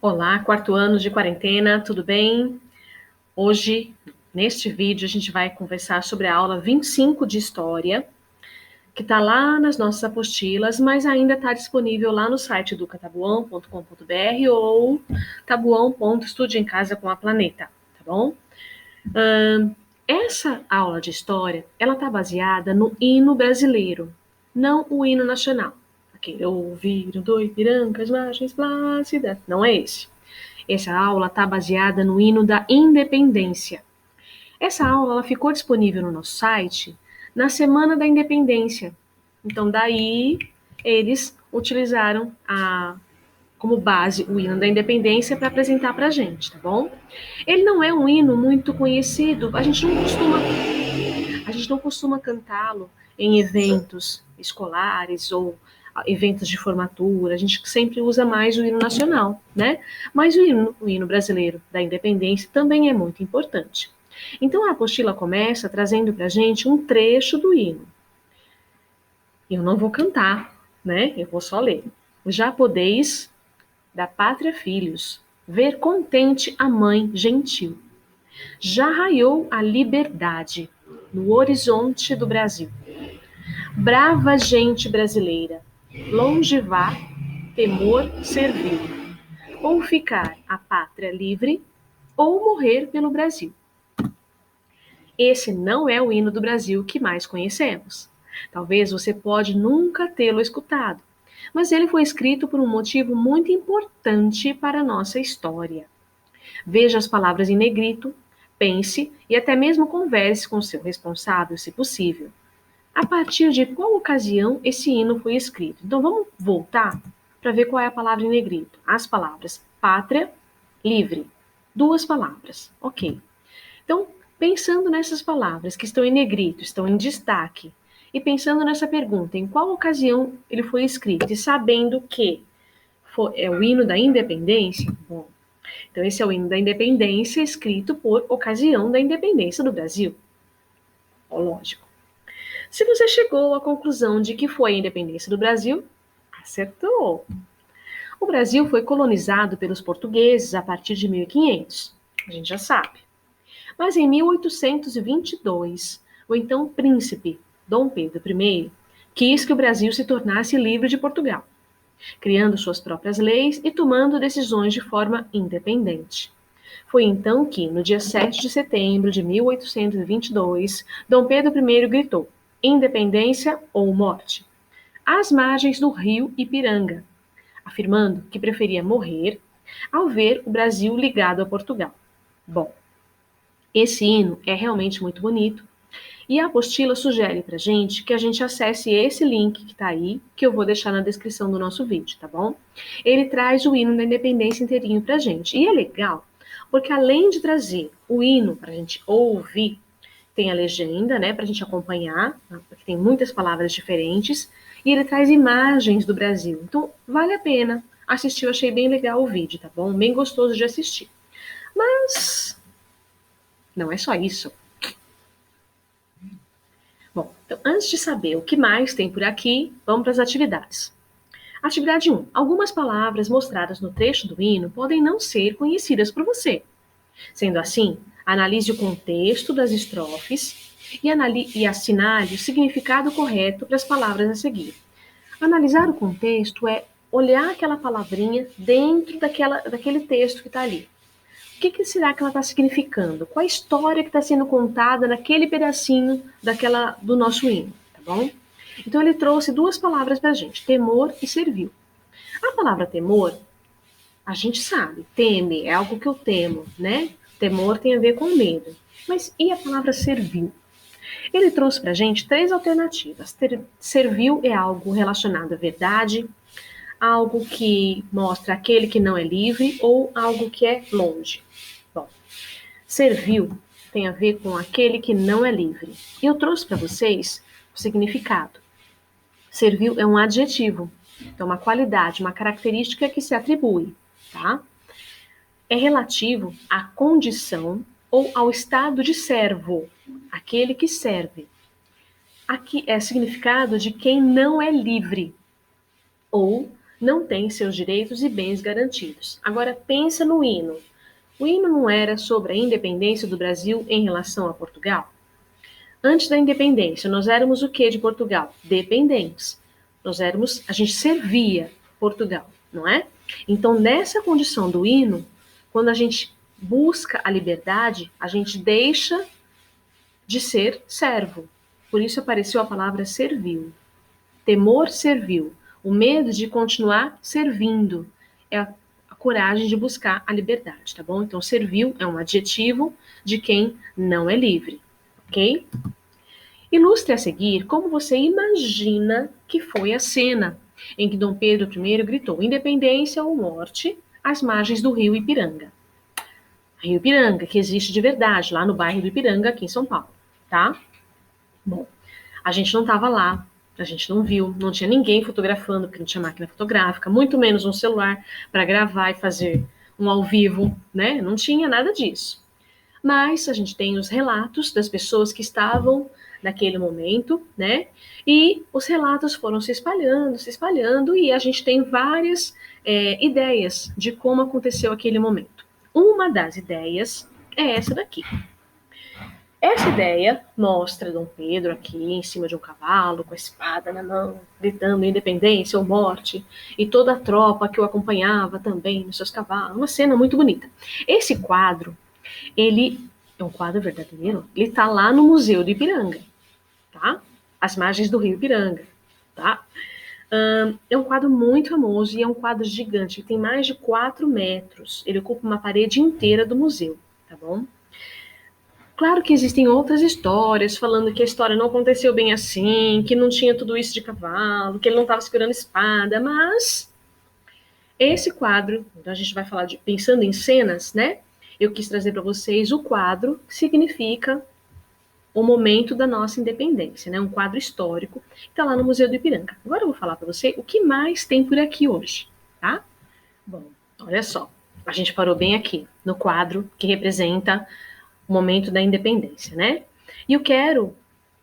Olá, quarto ano de quarentena, tudo bem? Hoje, neste vídeo, a gente vai conversar sobre a aula 25 de História, que está lá nas nossas apostilas, mas ainda está disponível lá no site do catabuão.com.br ou tabuão.estude em casa com a Planeta, tá bom? Essa aula de História, ela está baseada no hino brasileiro, não o hino nacional. Aquele ouviram do Ipiranga, as margens plácidas, não é esse. Essa aula está baseada no hino da Independência. Essa aula ela ficou disponível no nosso site na Semana da Independência. Então, daí, eles utilizaram como base o hino da Independência para apresentar para a gente, tá bom? Ele não é um hino muito conhecido, a gente não costuma cantá-lo em eventos escolares ou eventos de formatura, a gente sempre usa mais o hino nacional, né? Mas o hino brasileiro da independência também é muito importante. Então a apostila começa trazendo para a gente um trecho do hino. Eu não vou cantar, né? Eu vou só ler. Já podeis, da pátria filhos, ver contente a mãe gentil. Já raiou a liberdade no horizonte do Brasil. Brava gente brasileira, longe vá, temor servil, ou ficar a pátria livre, ou morrer pelo Brasil. Esse não é o hino do Brasil que mais conhecemos. Talvez você pode nunca tê-lo escutado, mas ele foi escrito por um motivo muito importante para a nossa história. Veja as palavras em negrito, pense e até mesmo converse com seu responsável, se possível. A partir de qual ocasião esse hino foi escrito? Então vamos voltar para ver qual é a palavra em negrito. As palavras pátria, livre. Duas palavras. Ok. Então, pensando nessas palavras que estão em negrito, estão em destaque, e pensando nessa pergunta, em qual ocasião ele foi escrito, e sabendo que é o hino da independência, bom, então esse é o hino da independência escrito por ocasião da independência do Brasil. Lógico. Se você chegou à conclusão de que foi a independência do Brasil, acertou. O Brasil foi colonizado pelos portugueses a partir de 1500, a gente já sabe. Mas em 1822, o então príncipe Dom Pedro I quis que o Brasil se tornasse livre de Portugal, criando suas próprias leis e tomando decisões de forma independente. Foi então que, no dia 7 de setembro de 1822, Dom Pedro I gritou: independência ou morte, às margens do rio Ipiranga, afirmando que preferia morrer ao ver o Brasil ligado a Portugal. Bom, esse hino é realmente muito bonito e a apostila sugere para gente que a gente acesse esse link que está aí, que eu vou deixar na descrição do nosso vídeo, tá bom? Ele traz o hino da independência inteirinho para gente. E é legal, porque além de trazer o hino para a gente ouvir, tem a legenda, né, para a gente acompanhar, porque tem muitas palavras diferentes, e ele traz imagens do Brasil. Então, vale a pena assistir, eu achei bem legal o vídeo, tá bom? Bem gostoso de assistir. Mas não é só isso. Bom, então, antes de saber o que mais tem por aqui, vamos para as atividades. Atividade 1. Algumas palavras mostradas no trecho do hino podem não ser conhecidas por você. Sendo assim, analise o contexto das estrofes e assinale o significado correto para as palavras a seguir. Analisar o contexto é olhar aquela palavrinha dentro daquele texto que está ali. O que será que ela está significando? Qual a história que está sendo contada naquele pedacinho do nosso hino, tá bom? Então ele trouxe duas palavras para a gente, temor e servil. A palavra temor, a gente sabe, teme, é algo que eu temo, né? Temor tem a ver com medo. Mas e a palavra servil? Ele trouxe para a gente três alternativas. Servil é algo relacionado à verdade, algo que mostra aquele que não é livre ou algo que é longe. Bom, servil tem a ver com aquele que não é livre. E eu trouxe para vocês o significado. Servil é um adjetivo, então uma qualidade, uma característica que se atribui, tá? É relativo à condição ou ao estado de servo, aquele que serve. Aqui é significado de quem não é livre ou não tem seus direitos e bens garantidos. Agora pensa no hino. O hino não era sobre a independência do Brasil em relação a Portugal? Antes da independência, nós éramos o que de Portugal? Dependentes. A gente servia Portugal, não é? Então, nessa condição do hino, quando a gente busca a liberdade, a gente deixa de ser servo. Por isso apareceu a palavra servil. Temor servil. O medo de continuar servindo. É a coragem de buscar a liberdade, tá bom? Então, servil é um adjetivo de quem não é livre, ok? Ilustre a seguir como você imagina que foi a cena em que Dom Pedro I gritou independência ou morte às margens do rio Ipiranga. Rio Ipiranga, que existe de verdade, lá no bairro do Ipiranga, aqui em São Paulo, tá? Bom, a gente não estava lá, a gente não viu, não tinha ninguém fotografando, porque não tinha máquina fotográfica, muito menos um celular para gravar e fazer um ao vivo, né? Não tinha nada disso. Mas a gente tem os relatos das pessoas que estavam naquele momento, né? E os relatos foram se espalhando, e a gente tem várias ideias de como aconteceu aquele momento. Uma das ideias é essa daqui. Essa ideia mostra Dom Pedro aqui em cima de um cavalo, com a espada na mão, gritando independência ou morte, e toda a tropa que o acompanhava também nos seus cavalos. Uma cena muito bonita. Esse quadro, ele é um quadro verdadeiro, ele está lá no Museu do Ipiranga, tá? As margens do rio Ipiranga, tá? É um quadro muito famoso e é um quadro gigante, ele tem mais de 4 metros, ele ocupa uma parede inteira do museu, tá bom? Claro que existem outras histórias falando que a história não aconteceu bem assim, que não tinha tudo isso de cavalo, que ele não estava segurando espada, mas esse quadro, então a gente vai falar de pensando em cenas, né? Eu quis trazer para vocês o quadro que significa o momento da nossa independência, né? Um quadro histórico que está lá no Museu do Ipiranga. Agora eu vou falar para você o que mais tem por aqui hoje, tá? Bom, olha só, a gente parou bem aqui no quadro que representa o momento da independência, né? E eu quero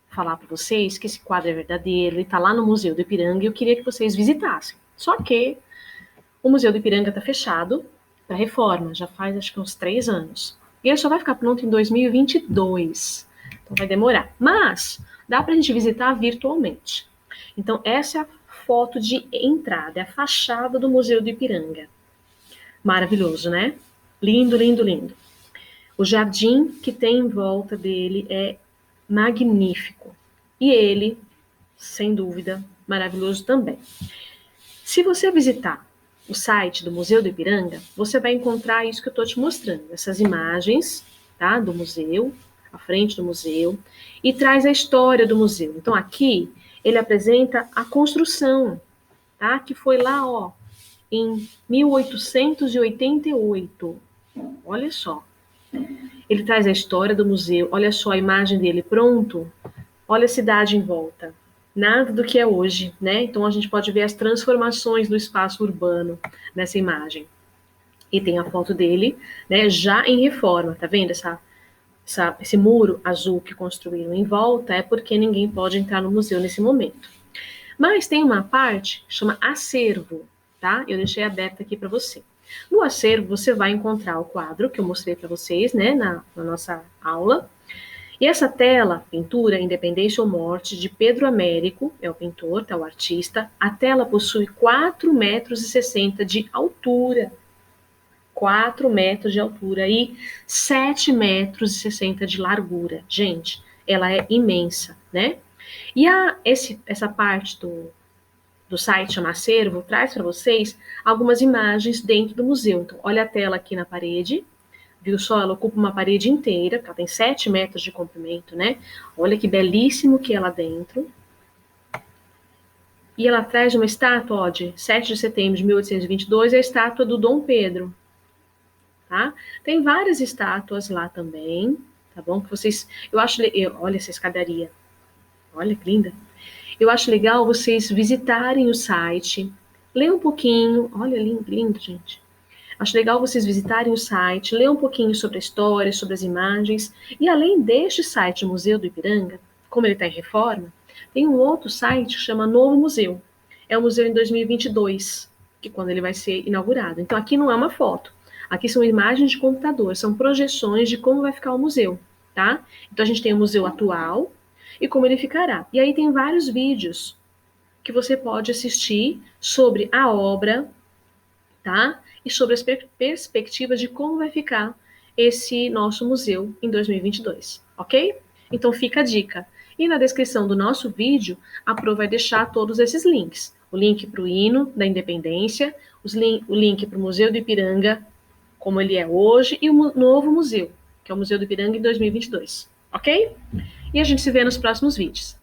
falar para vocês que esse quadro é verdadeiro, ele está lá no Museu do Ipiranga e eu queria que vocês visitassem. Só que o Museu do Ipiranga está fechado para reforma, já faz acho que uns 3 anos. E ele só vai ficar pronto em 2022. Então vai demorar. Mas dá para a gente visitar virtualmente. Então essa é a foto de entrada, é a fachada do Museu do Ipiranga. Maravilhoso, né? Lindo, lindo, lindo. O jardim que tem em volta dele é magnífico. E ele, sem dúvida, maravilhoso também. Se você visitar o site do Museu do Ipiranga, você vai encontrar isso que eu estou te mostrando. Essas imagens, tá, do museu, à frente do museu, e traz a história do museu. Então aqui ele apresenta a construção, tá, que foi lá, ó, em 1888. Olha só. Ele traz a história do museu, olha só a imagem dele pronto, olha a cidade em volta. Nada do que é hoje, né? Então a gente pode ver as transformações do espaço urbano nessa imagem. E tem a foto dele, né, já em reforma, tá vendo esse muro azul que construíram em volta? É porque ninguém pode entrar no museu nesse momento. Mas tem uma parte que chama acervo, tá? Eu deixei aberta aqui para você. No acervo, você vai encontrar o quadro que eu mostrei para vocês, né, na nossa aula. E essa tela, pintura Independência ou Morte, de Pedro Américo, é o pintor, tá, o artista. A tela possui 4,60 metros de altura. 4 metros de altura e 7,60 metros de largura. Gente, ela é imensa, né? E essa parte do site chama Acervo traz para vocês algumas imagens dentro do museu. Então, olha a tela aqui na parede, viu só? Ela ocupa uma parede inteira, porque ela tem 7 metros de comprimento, né? Olha que belíssimo que é lá dentro. E ela traz uma estátua, ó, de 7 de setembro de 1822, a estátua do Dom Pedro, tá? Tem várias estátuas lá também, tá bom? Que vocês, olha essa escadaria, olha que linda. Eu acho legal vocês visitarem o site, ler um pouquinho, olha, lindo, lindo, gente. Acho legal vocês visitarem o site, ler um pouquinho sobre a história, sobre as imagens, e além deste site Museu do Ipiranga, como ele está em reforma, tem um outro site que chama Novo Museu. É o museu em 2022, que quando ele vai ser inaugurado. Então, aqui não é uma foto. Aqui são imagens de computador, são projeções de como vai ficar o museu, tá? Então, a gente tem o museu atual e como ele ficará. E aí tem vários vídeos que você pode assistir sobre a obra, tá? E sobre as perspectivas de como vai ficar esse nosso museu em 2022, ok? Então fica a dica. E na descrição do nosso vídeo, a Pro vai deixar todos esses links. O link para o hino da Independência, o link para o Museu do Ipiranga, como ele é hoje, e o novo museu, que é o Museu do Ipiranga em 2022, ok? E a gente se vê nos próximos vídeos.